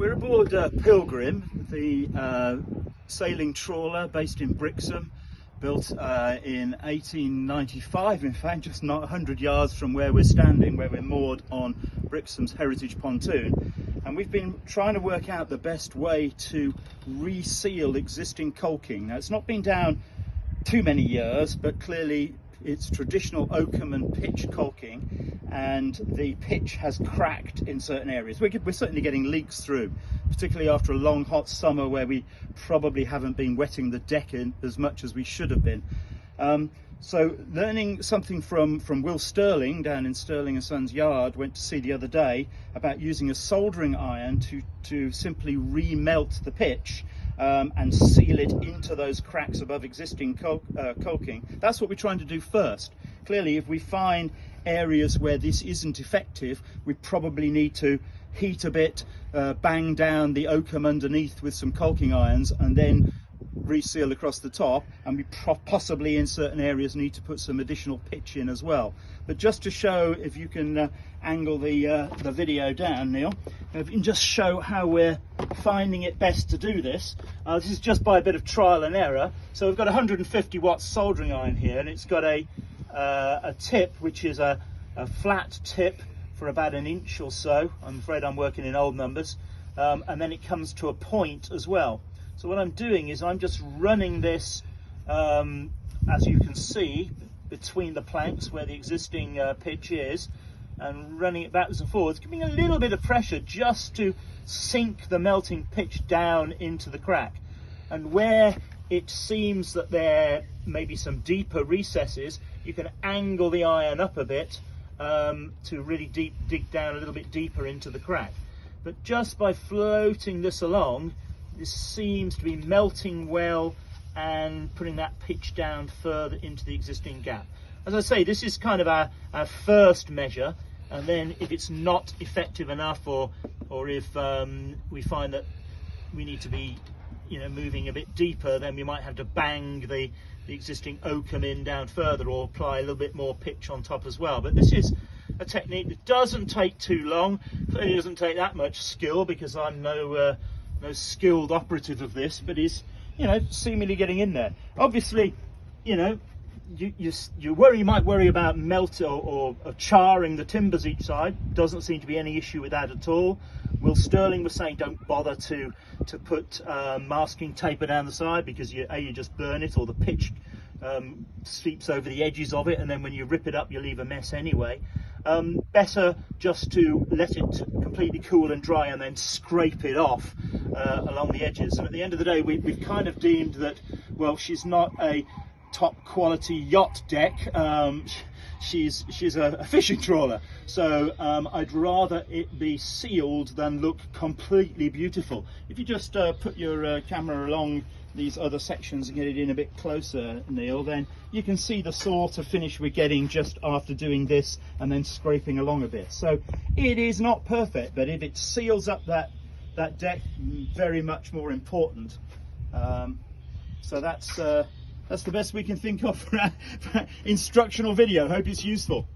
We're aboard Pilgrim, the sailing trawler based in Brixham, built in 1895, in fact, just not 100 yards from where we're standing, where we're moored on Brixham's heritage pontoon. And we've been trying to work out the best way to reseal existing caulking. Now, it's not been down too many years, but clearly it's traditional oakum and pitch caulking, and the pitch has cracked in certain areas. We're certainly getting leaks through, particularly after a long hot summer where we probably haven't been wetting the deck in as much as we should have been. So learning something from Will Stirling down in Stirling and Sons yard, went to see the other day about using a soldering iron to simply remelt the pitch and seal it into those cracks above existing caulking. That's what we're trying to do first. Clearly, if we find areas where this isn't effective, we probably need to heat a bit, bang down the oakum underneath with some caulking irons, and then reseal across the top, and we possibly in certain areas need to put some additional pitch in as well. But just to show, if you can angle the video down, Neil, if you can just show how we're finding it best to do this. This is just by a bit of trial and error. So we've got a 150 watt soldering iron here, and it's got a tip which is a flat tip for about 1 inch or so. I'm afraid I'm working in old numbers, and then it comes to a point as well. So what I'm doing is I'm just running this, as you can see, between the planks where the existing pitch is, and running it backwards and forwards, giving a little bit of pressure just to sink the melting pitch down into the crack. And where it seems that there may be some deeper recesses, you can angle the iron up a bit to really dig down a little bit deeper into the crack. But just by floating this along, this seems to be melting well and putting that pitch down further into the existing gap. As I say, this is kind of our first measure, and then if it's not effective enough, or if we find that we need to be moving a bit deeper, then we might have to bang the existing oakum in down further, or apply a little bit more pitch on top as well. But this is a technique that doesn't take too long. Clearly doesn't take that much skill, because I'm no skilled operative of this, but is seemingly getting in there. Obviously, you might worry about melt or charring the timbers each side. Doesn't seem to be any issue with that at all. Will Stirling was saying don't bother to put masking tape down the side, because you just burn it, or the pitch seeps over the edges of it, and then when you rip it up you leave a mess anyway. Better just to let it completely cool and dry, and then scrape it off along the edges. And at the end of the day, we've kind of deemed that, well, she's not a top quality yacht deck, she's a fishing trawler, so I'd rather it be sealed than look completely beautiful. If you just put your camera along these other sections and get it in a bit closer, Neil, then you can see the sort of finish we're getting just after doing this and then scraping along a bit. So it is not perfect, but if it seals up that deck, very much more important. So that's the best we can think of for our instructional video. Hope it's useful.